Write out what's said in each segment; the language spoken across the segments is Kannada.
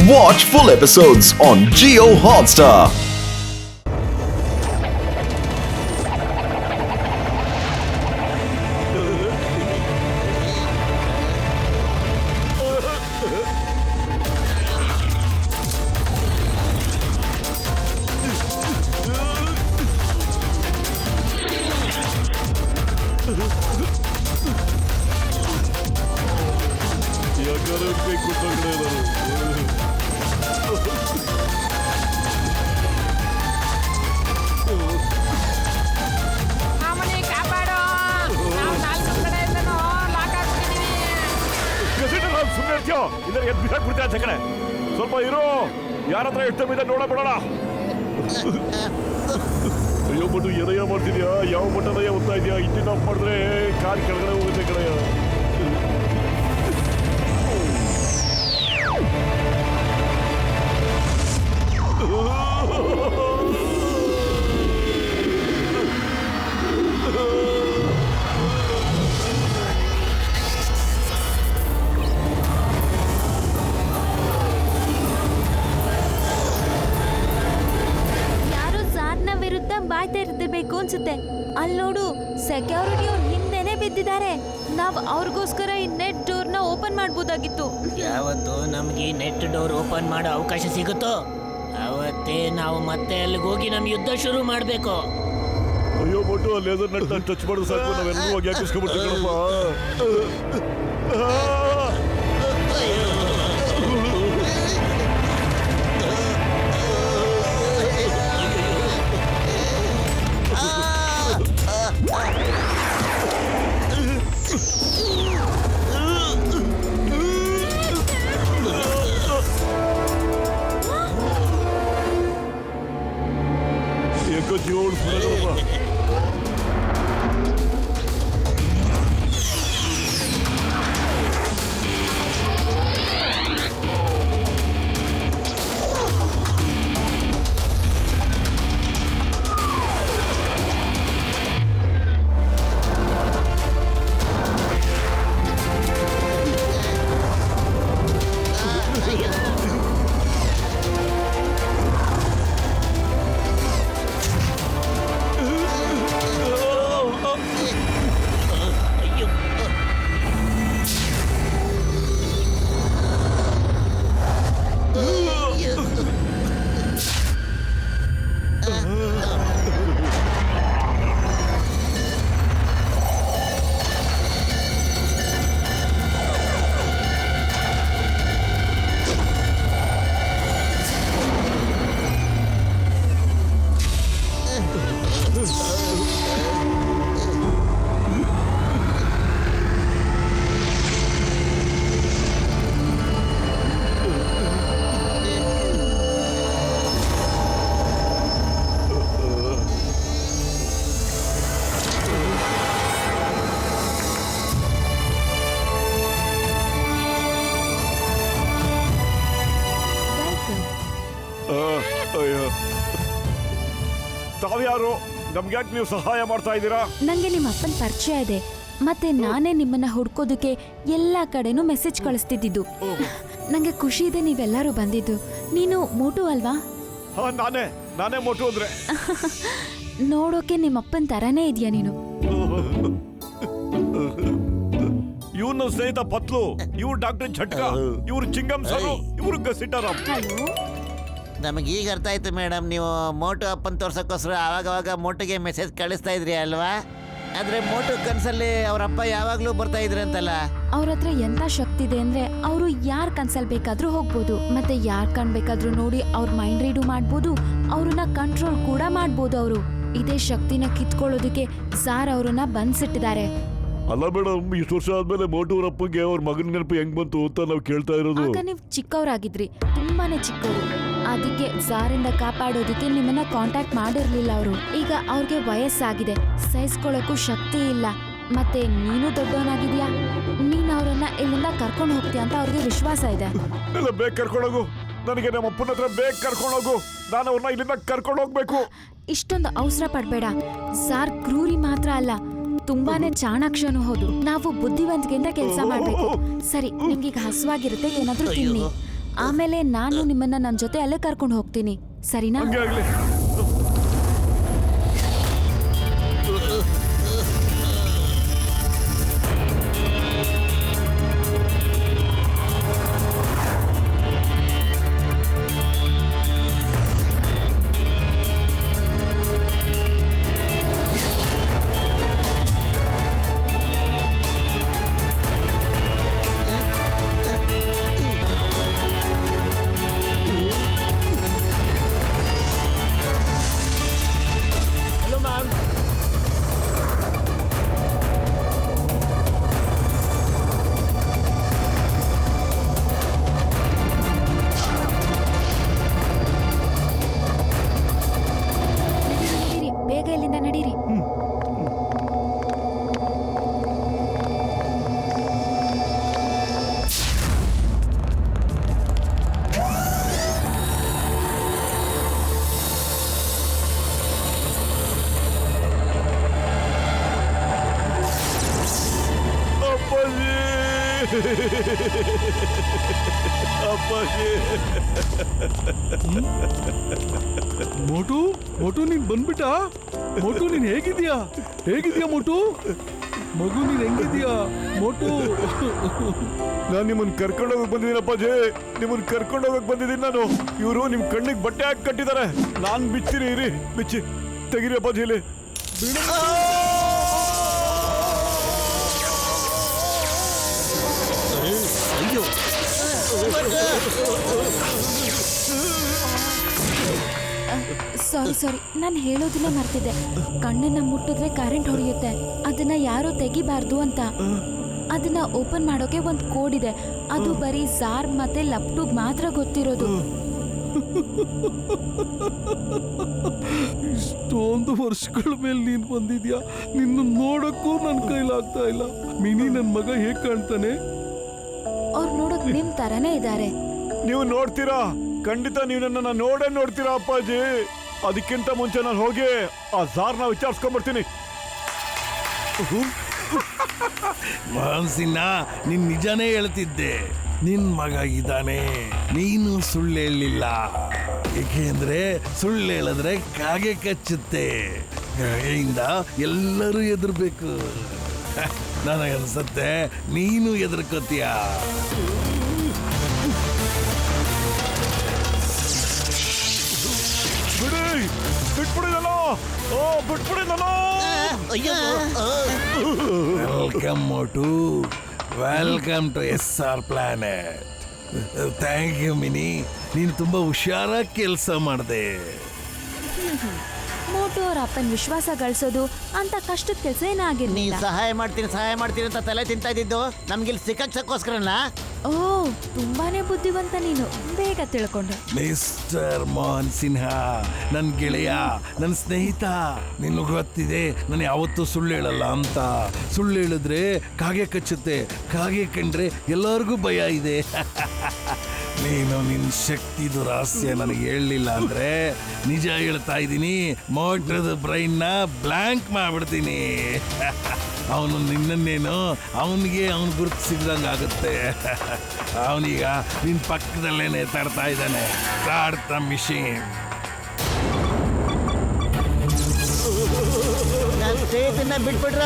Watch full episodes on Jio Hotstar. ಸ್ವಲ್ಪ ಇರೋ, ಯಾರ ಹತ್ರ ಎಷ್ಟು ಇದೆ ನೋಡಬೇಡ. ಅಯ್ಯೋ ಬಟ್ಟು ಎದೆಯ ಮಾಡ್ತಿದ್ಯಾ? ಯಾವ ಬಟ್ಟದಯ್ಯ ಓದ್ತಾ ಇದೆಯಾ? ಇಂಜಿನ್ ಆಫ್ ಮಾಡಿದ್ರೆ ಕಾರ್ ಕೆಳಗಡೆ ಹೋಗುತ್ತೆ ಕಡೆಯ. ಬಾಯ್ತಾ ಇರ್ತಿರ್ಬೇಕು ಅನ್ಸುತ್ತೆ. ಅಲ್ಲಿ ನೋಡು, ಸೆಕ್ಯೂರಿಟಿ ಅವ್ರ ಹಿಂದೆನೆ ಬಿದ್ದಿದ್ದಾರೆ. ನಾವ್ ಅವ್ರಿಗೋಸ್ಕರ ಈ ನೆಟ್ ಡೋರ್ ನ ಓಪನ್ ಮಾಡ್ಬೋದಾಗಿತ್ತು. ಯಾವತ್ತು ನಮ್ಗೆ ನೆಟ್ ಡೋರ್ ಓಪನ್ ಮಾಡೋ ಅವಕಾಶ ಸಿಗುತ್ತೋ ಅವತ್ತೇ ನಾವು ಮತ್ತೆ ಅಲ್ಲಿಗೆ ಹೋಗಿ ನಮ್ ಯುದ್ಧ ಶುರು ಮಾಡ್ಬೇಕು. ಅಯ್ಯೋ ಬಟ್ಟು, ಅಲ್ಲಿ ಲೇಸರ್ ನೆಟ್ ಟಚ್ ಮಾಡೋದು ಸಾಕು, ನಾವೆಲ್ಲರೂ ಹೋಗಿ ಹಾಕಿಸ್ಕೊಂಡ್ಬಿಡ್ತೀವಿ ಕಣಪ್ಪ. ಯಾಕೋ ಜೀವ ಉಳಿಸ್ಬಿಡೋದಪ್ಪ. ತಾವ್ಯಾರು? ನಮ್ಗ್ಯಾಕೆ ನೀವು ಸಹಾಯ ಮಾಡ್ತಾ ಇದ್ದೀರಾ? ನಂಗೆ ನಿಮ್ಮ ಅಪ್ಪನ ಪರಿಚಯ ಇದೆ, ಮತ್ತೆ ನಾನೇ ನಿಮ್ಮನ್ನ ಹುಡ್ಕೋದಕ್ಕೆ ಎಲ್ಲಾ ಕಡೆನೂ ಮೆಸೇಜ್ ಕಳಿಸ್ತಿದ್ದು. ನಂಗೆ ಖುಷಿ ಇದೆ ನೀವೆಲ್ಲರೂ ಬಂದಿದ್ದು. ನೀನು ಮೋಟು ಅಲ್ವಾ? ನಾನೇ ಮೋಟು ಅಂದ್ರೆ. ನೋಡೋಕೆ ನಿಮ್ಮ ಅಪ್ಪನ ತರಾನೇ ಇದೆಯಾ ನೀನು? ಇವನ ಸ್ನೇಹಿತ ಪತ್ಲು, ಇವ್ರು ಡಾಕ್ಟರ್ ಝಟ್ಕ, ಇವ್ರು ಚಿಂಗಂ ಸರು, ಇವ್ರು ಗಸಿಟಾರಾಮ್. ನಮಗೆ ಈಗ ಅರ್ಥ ಆಯ್ತು ಮೇಡಮ್, ನೀವು ಮೋಟು ಅಪ್ಪನ್ ತೋರ್ಸಕ್ಕೋಸ್ಕರ ಆವಾಗ ಮೋಟುಗೆ ಮೆಸೇಜ್ ಕಳಿಸ್ತಾ ಇದ್ರಿ ಅಲ್ವಾ? ಆದ್ರೆ ಮೋಟು ಕನ್ಸಲ್ಲಿ ಅವ್ರ ಅಪ್ಪ ಯಾವಾಗ್ಲೂ ಬರ್ತಾ ಇದ್ರಿ ಅಂತಲ್ಲ. ಅವ್ರ ಹತ್ರ ಎಂತ ಶಕ್ತಿ ಇದೆ ಅಂದ್ರೆ ಅವರು ಯಾರ್ ಕನ್ಸಲ್ ಬೇಕಾದ್ರೂ ಹೋಗ್ಬೋದು, ಮತ್ತೆ ಯಾರ್ ಕಾಣ್ಬೇಕಾದ್ರೂ ನೋಡಿ ಅವ್ರ ಮೈಂಡ್ ರೀಡು ಮಾಡ್ಬೋದು, ಅವ್ರನ್ನ ಕಂಟ್ರೋಲ್ ಕೂಡ ಮಾಡ್ಬೋದು. ಅವರು ಇದೇ ಶಕ್ತಿನ ಕಿತ್ಕೊಳ್ಳೋದಕ್ಕೆ ಝಾರ್ ಅವ್ರನ್ನ ಬಂದ್ಸಿಟ್ಟಿದ್ದಾರೆ. ಅಲ್ಲ ಮೇಡಮ್, ಇಷ್ಟು ವರ್ಷ ಆದ್ಮೇಲೆ ಮೋಟು ಅವ್ರ ಅಪ್ಪಗೆ ಅವ್ರ ಮಗನ ನೆನಪು ಹೆಂಗ್ ಬಂತು ಅಂತ ನಾವು ಕೇಳ್ತಾ ಇರೋದು. ಆಗ ನೀವು ಚಿಕ್ಕವರಾಗಿದ್ರಿ, ತುಂಬಾನೇ ಚಿಕ್ಕವರು. ಅದಕ್ಕೆ ಝಾರಿಂದ ಕಾಪಾಡೋದಕ್ಕೆ ನಿಮ್ಮನ್ನ ಕಾಂಟ್ಯಾಕ್ಟ್ ಮಾಡಿರ್ಲಿಲ್ಲ ಅವರು. ಈಗ ಅವ್ರಿಗೆ ವಯಸ್ಸಾಗಿದೆ, ಸಹಿಸ್ಕೊಳ್ಳೋಕ್ಕೂ ಶಕ್ತಿ ಇಲ್ಲ, ಮತ್ತೆ ನೀನು ದೊಡ್ಡವನಾಗಿದ್ಯಾ. ನೀನ್ ಅವ್ರನ್ನ ಇಲ್ಲಿಂದ ಕರ್ಕೊಂಡು ಹೋಗ್ತೀಯ ಅಂತ ಅವ್ರಿಗೆ ವಿಶ್ವಾಸ ಇದೆ. ಇಲ್ಲ, ಬೇಗ ಕರ್ಕೊಂಡೋಗು. ನನಗೆ ನಮ್ಮ ಅಪ್ಪನ ಹತ್ರ ಬೇಗ ಕರ್ಕೊಂಡೋಗು. ನಾನು ಅವ್ರನ್ನ ಇಲ್ಲಿಂದ ಕರ್ಕೊಂಡು ಹೋಗ್ಬೇಕು. ಇಷ್ಟೊಂದು ಅವಸರ ಪಡ್ಬೇಡ. ಝಾರ್ ಕ್ರೂರಿ ಮಾತ್ರ ಅಲ್ಲ, ತುಂಬಾನೇ ಚಾಣಾಕ್ಷನು ಹೌದು. ನಾವು ಬುದ್ಧಿವಂತಿಕೆಯಿಂದ ಕೆಲಸ ಮಾಡ್ಬೇಕು. ಸರಿ, ನಿಮ್ಗೀಗ ಹಸುವಾಗಿರುತ್ತೆ, ಏನಾದ್ರೂ ತಿನ್ನಿ. ಆಮೇಲೆ ನಾನು ನಿಮ್ಮನ್ನ ನನ್ನ ಜೊತೆ ಅಲ್ಲೇ ಕರ್ಕೊಂಡು ಹೋಗ್ತೀನಿ, ಸರಿನಾ? ಹಂಗೆ ಆಗ್ಲಿ. ನಡೀರಿ, ಬೇಗ ಇಲ್ಲಿಂದ ನಡೀರಿ. ಅಪ್ಪಾಜಿ ಅಪ್ಪಾಜಿ ಮೋಟು ಮೋಟು ನೀನ್ ಬಂದ್ಬಿಟ್ಟ? ಮೋಟು ನೀನ್ ಹೇಗಿದ್ಯಾ ಮೋಟು? ಮಗು ನೀನ್ ಹೆಂಗಿದ್ಯಾ ಮೋಟು? ನಾನು ನಿಮ್ಮನ್ನ ಕರ್ಕೊಂಡೋಗಕ್ ಬಂದಿದ್ದೀನಿ ಅಪ್ಪಾಜಿ, ನಿಮ್ಮನ್ನ ಕರ್ಕೊಂಡೋಗಕ್ ಬಂದಿದ್ದೀನಿ ನಾನು. ಇವರು ನಿಮ್ ಕಣ್ಣಿಗೆ ಬಟ್ಟೆ ಹಾಕಿ ಕಟ್ಟಿದ್ದಾರೆ. ನಾನ್ ಬಿಚ್ತೀನಿ, ಇರಿ ಬಿಚ್ಚಿ ತೆಗಿರಿ ಅಪ್ಪಾಜಿ ಇಲ್ಲಿ. ಸಾರಿ, ನಾನು ಹೇಳೋದನ್ನೇ ಮರ್ತಿದ್ದೆ. ಕಣ್ಣನ್ನ ಮುಟ್ಟಿದ್ರೆ ಕರೆಂಟ್ ಹೊಡೆಯುತ್ತೆ, ಅದನ್ನ ಯಾರು ತೆಗಿಬಾರ್ದು ಅಂತ. ಅದನ್ನ ಓಪನ್ ಮಾಡೋಕೆ ಒಂದು ಕೋಡ್ ಇದೆ, ಅದು ಬರೀ ಝಾರ್ ಮತ್ತೆ ಲಪ್ಟೂಗ್ ಮಾತ್ರ ಗೊತ್ತಿರೋದು. ಇಷ್ಟೊಂದು ವರ್ಷಗಳ ಮೇಲೆ ನೀನ್ ಬಂದಿದ್ಯಾ, ನಿನ್ನ ನೋಡಕ್ಕೂ ನನ್ ಕೈಲಾಗ್ತಾ ಇಲ್ಲ. ಮಿನಿ ನನ್ ಮಗ ಹೇಗ್ ಕಾಣ್ತಾನೆ? ಅವ್ರು ನೋಡಕ್ ನಿಮ್ ತರನೇ ಇದ್ದಾರೆ. ನೀವು ನೋಡ್ತೀರಾ, ಖಂಡಿತ ನೀವು ನನ್ನನ್ನ ನೋಡ್ತೀರಾ ಅಪ್ಪಾಜಿ. ಅದಕ್ಕಿಂತ ಮುಂಚೆ ನಾನು ಹೋಗಿ ಆ ಝಾರ್ನ ವಿಚಾರಿಸ್ಕೊಂಡ್ಬರ್ತೀನಿ. ಮಹನ್ಸಿನ ನೀನ್ ನಿಜಾನೇ ಹೇಳ್ತಿದ್ದೆ, ನಿನ್ ಮಗ ಇದ್ದಾನೆ, ನೀನು ಸುಳ್ಳು ಹೇಳಲಿಲ್ಲ. ಏಕೆಂದ್ರೆ ಸುಳ್ಳು ಹೇಳಿದ್ರೆ ಕಾಗೆ ಕಚ್ಚುತ್ತೆ, ಕಾಗೆಯಿಂದ ಎಲ್ಲರೂ ಎದುರ್ಬೇಕು. ನನಗನ್ಸತ್ತೆ ನೀನು ಎದುರ್ಕೋತೀಯ. ವೆಲ್ಕಮ್ ಮೋಟು, welcome to SR planet. Thank you ಮಿನಿ, ನೀನು ತುಂಬಾ ಹುಷಾರಾಗಿ ಕೆಲಸ ಮಾಡಿದೆ. ಮೋಟು ಅವ್ರ ಅಪ್ಪನ ವಿಶ್ವಾಸ ಗಳಿಸೋದು ಅಂತ ಕಷ್ಟದ ಕೆಲಸ ನೀ ಏನಾಗಿರ್ಲಿಲ್ಲ. ಸಹಾಯ ಮಾಡ್ತೀನಿ ಅಂತ ತಲೆ ತಿಂತಾ ಇದ್ದಿದ್ದು ನಮ್ಗಿಲ್ಲಿ ಸಿಕ್ಕಾಕ್ಸಕ್ಕೋಸ್ಕರನ? ಓ, ತುಂಬಾನೇ ಬುದ್ಧಿವಂತ ನೀನು, ಬೇಗ ತಿಳ್ಕೊಂಡೆ. ಮಿಸ್ಟರ್ ಮೋಹನ್ ಸಿನ್ಹಾ, ನನ್ನ ಗೆಳೆಯ, ನನ್ನ ಸ್ನೇಹಿತ. ನಿನಗೆ ಗೊತ್ತಿದೆ ನಾನು ಯಾವತ್ತೂ ಸುಳ್ಳು ಹೇಳಲ್ಲ ಅಂತ. ಸುಳ್ಳು ಹೇಳಿದ್ರೆ ಕಾಗೆ ಕಚ್ಚುತ್ತೆ, ಕಾಗೆ ಕಂಡ್ರೆ ಎಲ್ಲರಿಗೂ ಭಯ ಇದೆ. ನೀನು ನಿನ್ನ ಶಕ್ತಿದು ರಹಸ್ಯ ನನಗೆ ಹೇಳಲಿಲ್ಲ ಅಂದ್ರೆ ನಿಜ ಹೇಳ್ತಾ ಇದ್ದೀನಿ, ಮೋಟ್ರದ ಬ್ರೈನ್ನ ಬ್ಲ್ಯಾಂಕ್ ಮಾಡ್ಬಿಡ್ತೀನಿ. ಅವನು ನಿನ್ನನ್ನೇನು ಅವನಿಗೆ ಅವನು ಗುರುತು ಸಿಗ್ದಂಗೆ ಆಗುತ್ತೆ. ಅವನೀಗ ನಿನ್ನ ಪಕ್ಕದಲ್ಲೇನೆ ತಡ್ತಾ ಇದ್ದಾನೆ. Start the machine. ನನ್ನ ಸ್ನೇಹಿತನ ಬಿಟ್ಬಿಡ್ರ.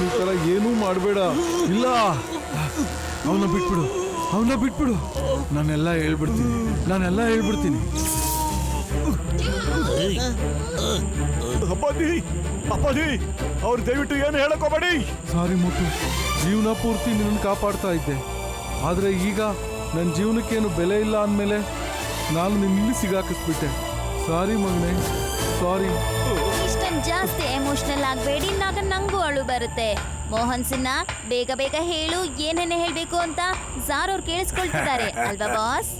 ಈ ತರ ಏನೂ ಮಾಡಬೇಡ. ಇಲ್ಲ, ಅವನ್ನ ಬಿಟ್ಬಿಡು. ನಾನೆಲ್ಲ ಹೇಳ್ಬಿಡ್ತೀನಿ. ಅಪ್ಪಾಜಿ ಅವ್ರು ದಯವಿಟ್ಟು ಏನು ಹೇಳಕೋಬೇಡಿ. ಸಾರಿ ಮೋಟು, ಜೀವನ ಪೂರ್ತಿ ನಿನ್ನ ಕಾಪಾಡ್ತಾ ಇದ್ದೆ, ಆದ್ರೆ ಈಗ ನನ್ನ ಜೀವನಕ್ಕೇನು ಬೆಲೆ ಇಲ್ಲ ಅಂದಮೇಲೆ ನಾನು ನಿನ್ನ ಸಿಗಾಕಿಸ್ಬಿಟ್ಟೆ. ಸಾರಿ ಮಗನೇ, ಸಾರಿ. ಇಷ್ಟೊಂದು ಜಾಸ್ತಿ ಎಮೋಷನಲ್ ಆಗಬೇಡಿ, ನಂಗೂ ಅಳು ಬರುತ್ತೆ. ಮೋಹನ್ ಸಿನ್ಹಾ, ಬೇಗ ಬೇಗ ಹೇಳು, ಏನೇನೇ ಹೇಳ್ಬೇಕು ಅಂತ. ಝಾರ್ ಅವ್ರು ಕೇಳಿಸ್ಕೊಳ್ತಿದ್ದಾರೆ ಅಲ್ವಾ ಬಾಸ್?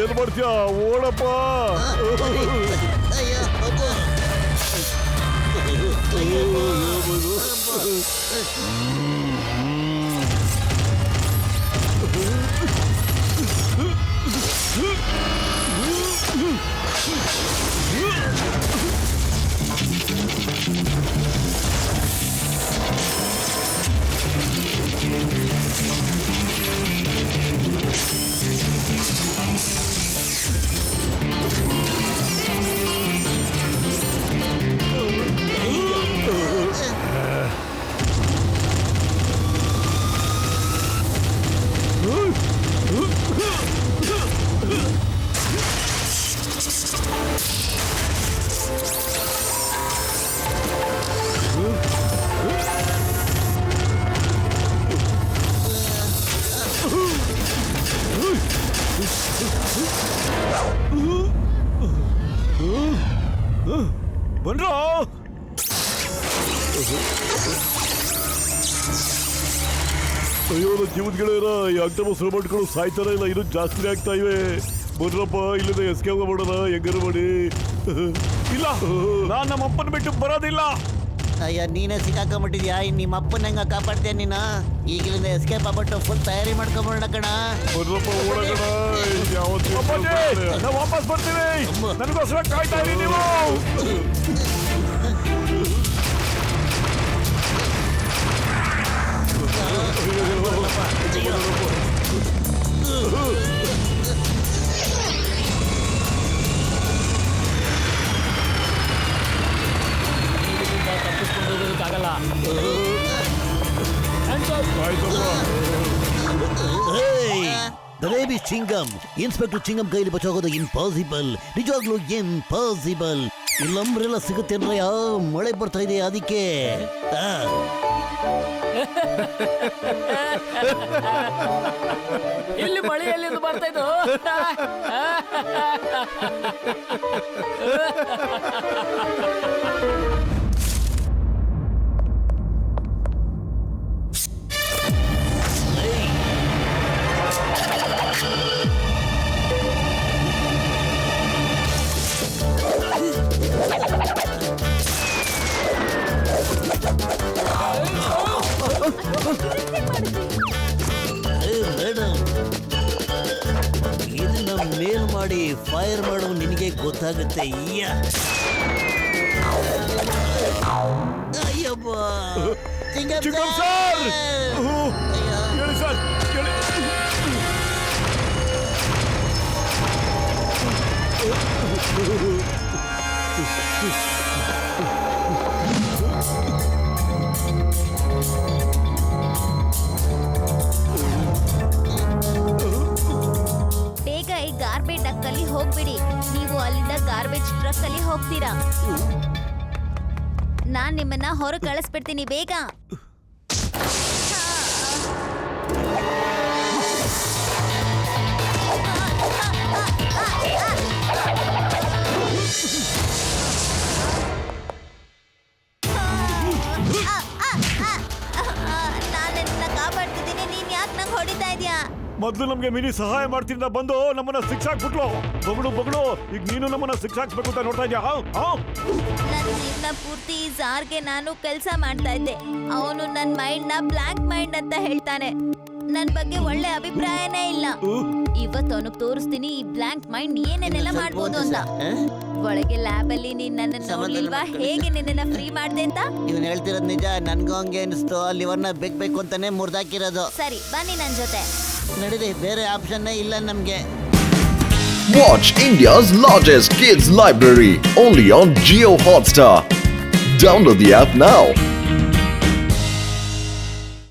ಏನ್ ಮಾಡ್ತೀಯ ಓಡಪ್ಪ. ಅಯ್ಯೋ ಅಬ್ಬೋ. ಬನ್ರೋ. ಅಯ್ಯೋ ನನ್ನ ಜೀವದ ಗೆಳೆಯರ ಈ ಆಕ್ಟೋಪಸ್ ರೋಬೋಟ್ಗಳು ಸಾಯ್ತಾರ ಇಲ್ಲ, ಇನ್ನೂ ಜಾಸ್ತಿನೇ ಆಗ್ತಾ ಇವೆ. ಬನ್ರಪ್ಪ, ಇಲ್ಲದೆ ಎಸ್ಕೇಪ್ ಮಾಡೋಣ ಹೆಂಗಾರು ಮಾಡಿ. ಇಲ್ಲ, ನಾನ್ ನಮ್ಮ ಅಪ್ಪನ ಬಿಟ್ಟು ಬರೋದಿಲ್ಲ. ಅಯ್ಯ ನೀನೇ ಸಿಕ್ಕಾಕೊಂಡ್ಬಿಟ್ಟಿದ್ಯಾ. ನಿಮ್ಮ ಅಪ್ಪನ ಹೆಂಗ ಕಾಪಾಡ್ತೀಯ ನೀನು? ಈಗಲಿಂದ ಎಸ್ಕೇಪ್ ಆಗ್ಬಿಟ್ಟು ಫುಲ್ ತಯಾರಿ ಮಾಡ್ಕೊಂಬಿಡೋಣ ಕಣ. ಬನ್ರಪ್ಪ ಓಡೋಣ. ನಾವು ವಾಪಸ್ ಬರ್ತೀವಿ, ನನಗೋಸ್ಕರ ಕಾಯ್ತಾ ಇರಿ ನೀವು. ಬೇಬಿ ಚಿಂಗಮ್, ಇನ್ಸ್ಪೆಕ್ಟರ್ ಚಿಂಗಮ್ ಕೈಲಿ ಬಚಾಗೋದು ಇಂಪಾಸಿಬಲ್, ನಿಜವಾಗ್ಲೂ ಇಂಪಾಸಿಬಲ್. ಇಲ್ಲ ಅಂಬ್ರೆಲ್ಲ ಸಿಗುತ್ತೇನ್ರಯ್ಯ, ಮಳೆ ಬರ್ತಾ ಇದೆ ಅದಕ್ಕೆ. ಇಲ್ಲಿ ಮಳೆಯಲ್ಲಿ ಬರ್ತಾ ಇದ್ದು. ಮೇಡಮ್, ಇದನ್ನ ಮೇಲ್ ಮಾಡಿ ಫೈರ್ ಮಾಡೋ ನಿನಗೆ ಗೊತ್ತಾಗುತ್ತೆ. ಅಯ್ಯಬ್ಬ, ಚಿಂಗಮ್ ಸರ್, ಹೇಳಿ ಸರ್, ಹೇಳಿ. ಬೇಗ ಈ ಗಾರ್ಬೇಜ್ ಡಕ್ ಅಲ್ಲಿ ಹೋಗ್ಬಿಡಿ. ನೀವು ಅಲ್ಲಿಂದ ಗಾರ್ಬೇಜ್ ಟ್ರಕ್ ಅಲ್ಲಿ ಹೋಗ್ತೀರಾ. ನಾನ್ ನಿಮ್ಮನ್ನ ಹೊರ ಕಳಿಸ್ಬಿಡ್ತೀನಿ, ಬೇಗ. ನಾನು ನಿನ್ನ ಕಾಪಾಡ್ತಿದ್ದೀನಿ, ನೀನ್ ಯಾಕೆ ನಂಗೆ ಹೊಡಿತಾ ಇದೀಯಾ? ಮೊದಲು ನಮ್ಗೆ ಮಿನಿ ಸಹಾಯ ಮಾಡ್ತಿದ್ದ ಬಂದು ನಮ್ಮನ್ನ ಶಿಕ್ಷಾಕ್ಬಿಟ್ಲು. ಬಗಳು ಈಗ ನೀನು ನಮ್ಮನ್ನ ಶಿಕ್ಷಾಕ್ಸ್ಬೇಕು ಅಂತ ನೋಡ್ತಾ ಇದ್ಯಾ? ನನ್ನ ಜೀವನ ಪೂರ್ತಿ ಈ ಝಾರ್ಗೆ ನಾನು ಕೆಲಸ ಮಾಡ್ತಾ ಇದ್ದೆ. ಅವನು ನನ್ನ ಮೈಂಡ್ ನ ಬ್ಲಾಂಕ್ ಮೈಂಡ್ ಅಂತ ಹೇಳ್ತಾನೆ. ನನ್ ಬಗ್ಗೆ ಒಳ್ಳೆ ಅಭಿಪ್ರಾಯನೇ ಇಲ್ಲ. ಇವತ್ತು ಅವನಿಗೆ ತೋರಿಸ್ತೀನಿ ಈ ಬ್ಲಾಂಕ್ ಮೈಂಡ್ ಏನೇನೆಲ್ಲ ಮಾಡ್ಬೋದು ಅಂತ. ಒಳಗೆ ಲ್ಯಾಬ್ ಅಲ್ಲಿ ನೀನ್ ನನ್ನ ನೋಡ್ಲಿಲ್ವಾ ಹೇಗೆ ನಿನ್ನ ಫ್ರೀ ಮಾಡ್ದೆ ಅಂತ? ಇವನ್ ಹೇಳ್ತಿರೋದ್ ನಿಜ. ನನ್ಗೂ ಹಂಗೆ ಅನಿಸ್ತು. ಅಲ್ಲಿ ಇವನ್ನ ಬೇಕು ಅಂತಾನೆ ಮುರ್ದಾಕಿರೋದು. ಸರಿ ಬನ್ನಿ ನನ್ ಜೊತೆ. ನಡೀರಿ, ಬೇರೆ ಆಪ್ಷನ್ನೇ ಇಲ್ಲ ನಮ್ಗೆ. Watch India's largest kids library only on Jio Hotstar. Download the app now.